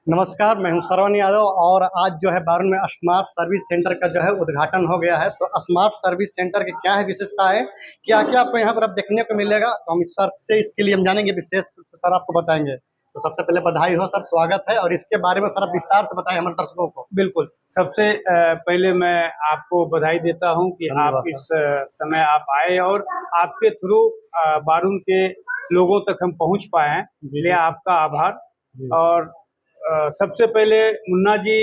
नमस्कार, मैं हूं श्रवण यादव और आज जो है बारून में स्मार्ट सर्विस सेंटर का जो है उद्घाटन हो गया है। तो स्मार्ट सर्विस सेंटर की क्या है विशेषता है, क्या-क्या आपको यहाँ पर अब देखने को मिलेगा, तो हम सर से इसके लिए हम जानेंगे विशेष, तो सर आपको बताएंगे। तो सबसे पहले बधाई हो सर, स्वागत है और इसके बारे में सर आप विस्तार से बताएं हमारे दर्शकों को। बिल्कुल। सबसे पहले मैं आपको बधाई देता हूं कि आप इस समय आप आए और आपके थ्रू बारून के लोगों तक हम पहुंच पाए हैं, इसलिए आपका आभार। और सबसे पहले मुन्ना जी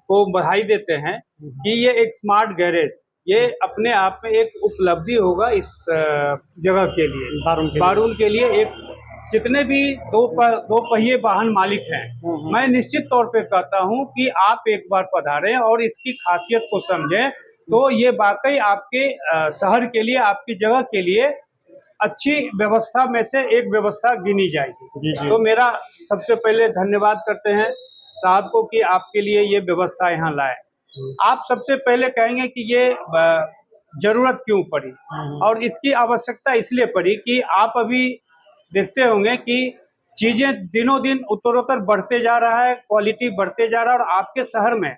को बधाई देते हैं कि ये एक स्मार्ट गैरेज, ये अपने आप में एक उपलब्धि होगा इस जगह के लिए, बारून के लिए। एक जितने भी दो पहिए वाहन मालिक हैं, मैं निश्चित तौर पे कहता हूं कि आप एक बार पधारें और इसकी खासियत को समझें, तो ये वाकई आपके शहर के लिए, आपकी जगह के लिए अच्छी व्यवस्था में से एक व्यवस्था गिनी जाएगी। तो मेरा सबसे पहले धन्यवाद करते हैं साहब को कि आपके लिए ये व्यवस्था यहाँ लाए। आप सबसे पहले कहेंगे कि ये जरूरत क्यों पड़ी, और इसकी आवश्यकता इसलिए पड़ी कि आप अभी देखते होंगे कि चीजें दिनों दिन उत्तरोत्तर बढ़ते जा रहा है, क्वालिटी बढ़ते जा रहा है, और आपके शहर में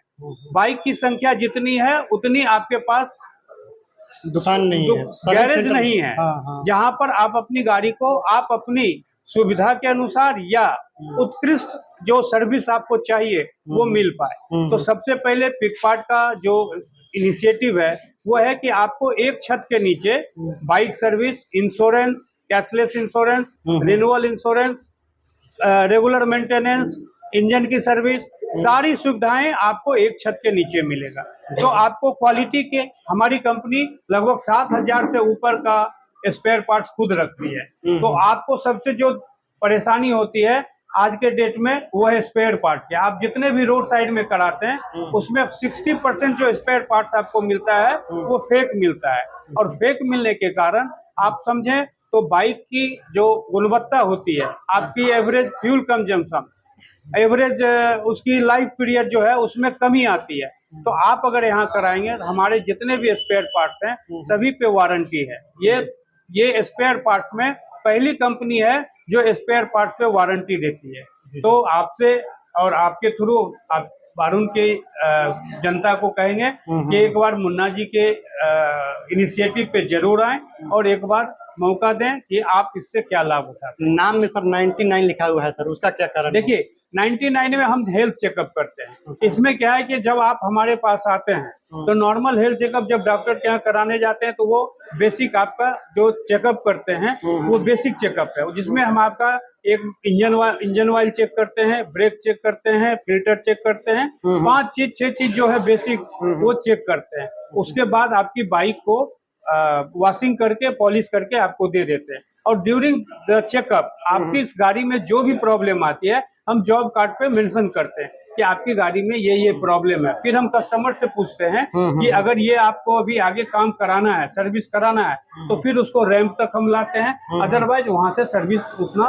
बाइक की संख्या जितनी है उतनी आपके पास दुकान नहीं है, गैरेज नहीं है। जहां पर आप अपनी गाड़ी को आप अपनी सुविधा के अनुसार या उत्कृष्ट जो सर्विस आपको चाहिए वो मिल पाए। तो सबसे पहले पिकपार्ट का जो इनिशिएटिव है वो है कि आपको एक छत के नीचे bike service, insurance, cashless insurance, renewal insurance, regular maintenance, engine की सर्विस, सारी सुविधाएं आपको एक छत के नीचे मिलेगा। तो आपको क्वालिटी के, हमारी कंपनी लगभग 7,000 से ऊपर का स्पेयर पार्ट्स खुद रखती है। तो आपको सबसे जो परेशानी होती है आज के डेट में वो है स्पेयर पार्ट्स की। आप जितने भी रोड साइड में कराते हैं उसमें 60% जो स्पेयर पार्ट्स आपको मिलता है वो फेक मिलता है, और फेक मिलने के कारण आप समझें तो बाइक की जो गुणवत्ता होती है, आपकी एवरेज फ्यूल कंजम्पशन, एवरेज उसकी लाइफ पीरियड जो है उसमें कमी आती है। तो आप अगर यहाँ कराएंगे, हमारे जितने भी स्पेयर पार्ट्स हैं सभी पे वारंटी है। ये स्पेयर पार्ट्स में पहली कंपनी है जो स्पेयर पार्ट्स पे वारंटी देती है। तो आपसे और आपके थ्रू आप बारून के जनता को कहेंगे कि एक बार मुन्ना जी के इनिशिएटिव पे जरूर आएं और एक बार मौका दें कि आप इससे क्या लाभ उठा सकते। नाम में सर 99 लिखा हुआ है सर, उसका क्या कारण? देखिए 99 में हम हेल्थ चेकअप करते हैं। इसमें क्या है कि जब आप हमारे पास आते हैं तो नॉर्मल हेल्थ चेकअप जब डॉक्टर के यहाँ कराने जाते हैं तो वो बेसिक आपका जो चेकअप करते हैं वो बेसिक चेकअप है, जिसमें हम आपका एक इंजन ऑयल चेक करते हैं, ब्रेक चेक करते हैं, फिल्टर चेक करते हैं, 6 चीज जो है बेसिक वो चेक करते हैं। उसके बाद आपकी बाइक को वॉशिंग करके पॉलिश करके आपको दे देते हैं। और ड्यूरिंग द चेकअप आपकी इस गाड़ी में जो भी प्रॉब्लम आती है हम जॉब कार्ड पे मेंशन करते हैं कि आपकी गाड़ी में ये प्रॉब्लम है। फिर हम कस्टमर से पूछते हैं कि अगर ये आपको अभी आगे काम कराना है, सर्विस कराना है, तो फिर उसको रैंप तक हम लाते हैं। अदरवाइज वहां से सर्विस उतना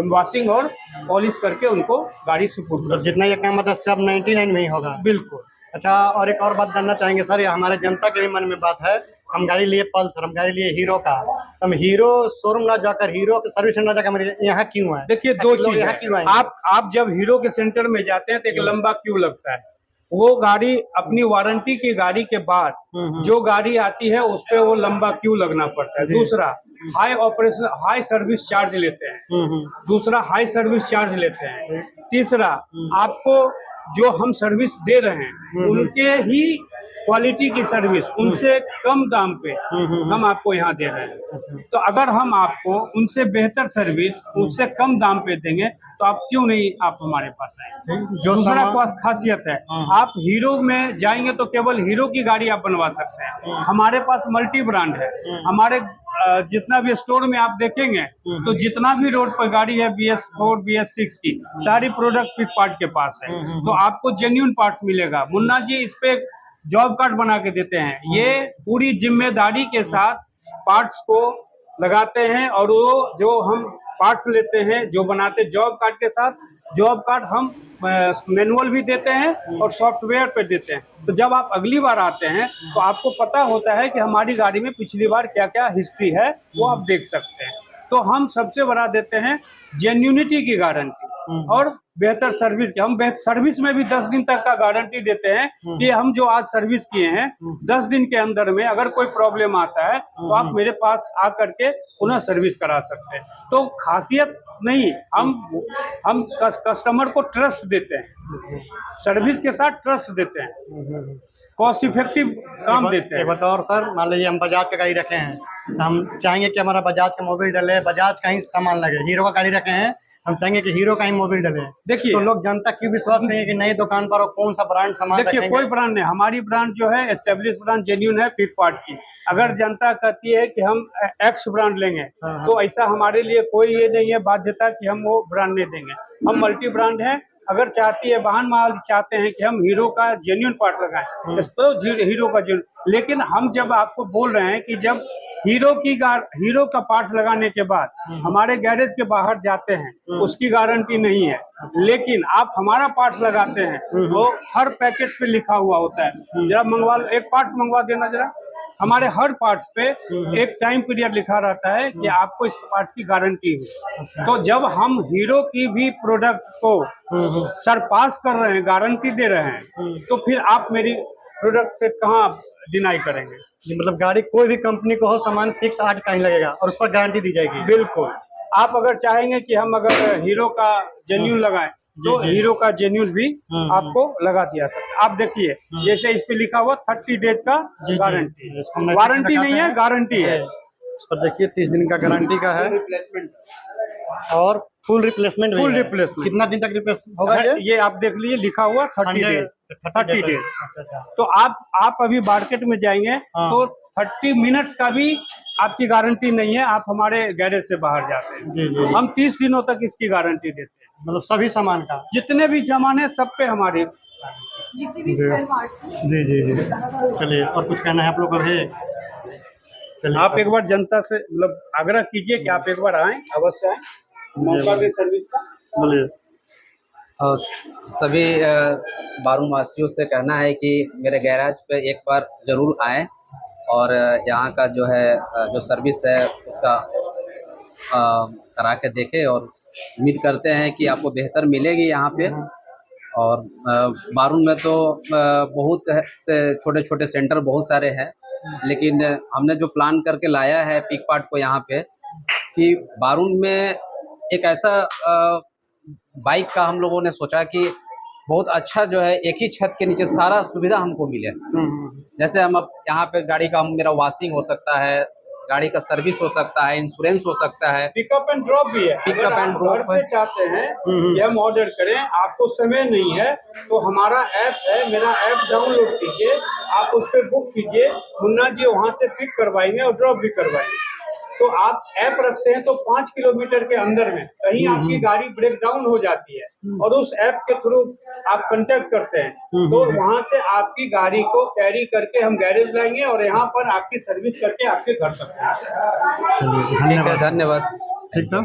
वॉशिंग और पॉलिश करके उनको गाड़ी सुपुर्द कर। जितना ये काम मतलब सब 99 में ही होगा? बिल्कुल। अच्छा, और एक और बात जानना चाहेंगे सर, ये हमारे जनता के भी मन में बात है, हम गाड़ी लिए पल्सर, हम गाड़ी लिए हीरो का, हम हीरो शोरूम ना जाकर, हीरो के सर्विस सेंटर जाकर हमारे यहाँ क्यों है? देखिए दो चीज है। आप जब हीरो के सेंटर में जाते हैं तो एक लंबा क्यू लगता है। वो गाड़ी अपनी वारंटी की गाड़ी के बाद जो गाड़ी आती है उस पे वो लंबा क्यू लगना पड़ता है। दूसरा हाई सर्विस चार्ज लेते हैं। तीसरा आपको जो हम सर्विस दे रहे हैं उनके ही क्वालिटी की सर्विस उनसे कम दाम पे हम आपको यहाँ दे रहे हैं। तो अगर हम आपको उनसे बेहतर सर्विस उससे कम दाम पे देंगे तो आप क्यों नहीं आप हमारे पास आए। दूसरा खासियत है, आप हीरो में जाएंगे तो केवल हीरो की गाड़ी आप बनवा सकते हैं। हमारे पास मल्टी ब्रांड है। हमारे जितना भी स्टोर में आप देखेंगे तो जितना भी रोड पर गाड़ी है BS4 BS6 की सारी प्रोडक्ट फ्लिपकार्ट के पास है। तो आपको जेन्युइन पार्ट्स मिलेगा। मुन्ना जी इस पे जॉब कार्ड बना के देते हैं। ये पूरी जिम्मेदारी के साथ पार्ट्स को लगाते हैं, और वो जो हम पार्ट्स लेते हैं जो बनाते जॉब कार्ड के साथ, जॉब कार्ड हम मैनुअल भी देते हैं और सॉफ्टवेयर पे देते हैं। तो जब आप अगली बार आते हैं तो आपको पता होता है कि हमारी गाड़ी में पिछली बार क्या क्या हिस्ट्री है वो आप देख सकते हैं। तो हम सबसे बड़ा देते हैं जेन्युइनिटी की गारंटी। और बेहतर सर्विस की। हम सर्विस में भी 10 दिन तक का गारंटी देते हैं कि हम जो आज सर्विस किए हैं 10 दिन के अंदर में अगर कोई प्रॉब्लम आता है तो आप मेरे पास आकर के पुनः सर्विस करा सकते हैं। तो खासियत नहीं, हम कस्टमर को ट्रस्ट देते हैं, सर्विस के साथ ट्रस्ट देते हैं, कॉस्ट इफेक्टिव काम देते हैं। एक बात और सर, मान लीजिए हम बजाज का गाड़ी रखे हैं तो हम चाहेंगे कि हमारा बजाज का मोबिल डले, बजाज का ही सामान लगे। हीरो का गाड़ी रखे हैं, हम चाहेंगे कि हीरो का ही मोबिल डले। देखिए, तो लोग जनता क्यों विश्वास करेंगे कि नई दुकान पर कौन सा ब्रांड सामान देखिए रखेंगे? कोई ब्रांड नहीं, हमारी ब्रांड जो है एस्टेब्लिश ब्रांड जेन्युइन है पिकपार्ट की। अगर जनता कहती है कि हम एक्स ब्रांड लेंगे तो ऐसा हमारे लिए कोई ये नहीं है बाध्यता कि हम वो ब्रांड नहीं देंगे। हम मल्टी ब्रांड है। अगर चाहती है वाहन मालिक चाहते हैं कि हम हीरो का जेन्युइन पार्ट लगाएं तो हीरो का जेन्युइन, लेकिन हम जब आपको बोल रहे हैं कि जब हीरो का पार्ट्स लगाने के बाद हमारे गैरेज के बाहर जाते हैं उसकी गारंटी नहीं है, लेकिन आप हमारा पार्ट्स लगाते हैं तो हर पैकेट पे लिखा हुआ होता है। जरा मंगवा लो, एक पार्ट्स मंगवा देना जरा। हमारे हर पार्ट्स पे एक टाइम पीरियड लिखा रहता है कि आपको इस पार्ट्स की गारंटी है। तो जब हम हीरो की भी प्रोडक्ट को सरपास कर रहे हैं, गारंटी दे रहे हैं, तो फिर आप मेरी प्रोडक्ट से कहाँ डिनाई करेंगे? जी, मतलब गाड़ी कोई भी कंपनी को हो, सामान फिक्स 8 का ही लगेगा और उस पर गारंटी दी जाएगी। बिल्कुल। आप अगर चाहेंगे कि हम अगर हीरो का जेन्युइन लगाएं तो हीरो का जेन्युइन भी आपको लगा दिया सकता। आप देखिए जैसे इस पे लिखा हुआ 30 डेज का गारंटी, वारंटी नहीं है, गारंटी है। इस पर देखिए 30 दिन का गारंटी का है, रिप्लेसमेंट और फुल रिप्लेसमेंट। फुल रिप्लेसमेंट कितना दिन तक रिप्लेस होगा ये आप देख लीजिए, लिखा हुआ 30 डेज। 30 डेज। तो आप अभी मार्केट में जाएंगे तो 30 मिनट्स का भी आपकी गारंटी नहीं है। आप हमारे गैरेज से बाहर जाते हैं, हम 30 दिनों तक इसकी गारंटी देते हैं। मतलब सभी सामान का, जितने भी सामान है सब पे हमारी जितने भी स्पेयर पार्ट्स हैं। जी। चलिए, और कुछ कहना है आप लोग को? है चलिए, आप एक बार जनता से मतलब आग्रह कीजिए कि आप एक बार आएं, अवश्य आएं, मौका दे सर्विस का। बोलिए। और सभी बारून वासियों से कहना है कि मेरे गैराज पे एक बार ज़रूर आएं और यहाँ का जो है जो सर्विस है उसका करा के देखें, और उम्मीद करते हैं कि आपको बेहतर मिलेगी यहाँ पे। और बारून में तो बहुत से छोटे छोटे सेंटर बहुत सारे हैं, लेकिन हमने जो प्लान करके लाया है पिकपार्ट को यहाँ पे कि बारून में एक ऐसा बाइक का हम लोगों ने सोचा कि बहुत अच्छा जो है एक ही छत के नीचे सारा सुविधा हमको मिले। जैसे हम अब यहाँ पे गाड़ी का मेरा वॉशिंग हो सकता है, गाड़ी का सर्विस हो सकता है, इंश्योरेंस हो सकता है, पिकअप एंड ड्रॉप भी है। पिकअप एंड ड्रॉप से चाहते हैं कि हम ऑर्डर करें, आपको समय नहीं है तो हमारा ऐप है, मेरा ऐप डाउनलोड कीजिए, आप उस पर बुक कीजिए, मुन्ना जी वहाँ से पिक करवाएंगे और ड्रॉप भी करवाएंगे। तो आप ऐप रखते हैं तो 5 किलोमीटर के अंदर में कहीं आपकी गाड़ी ब्रेक डाउन हो जाती है और उस ऐप के थ्रू आप कांटेक्ट करते हैं तो वहां से आपकी गाड़ी को कैरी करके हम गैरेज लाएंगे और यहाँ पर आपकी सर्विस करके आपके घर तक। ठीक है, धन्यवाद। ठीक है।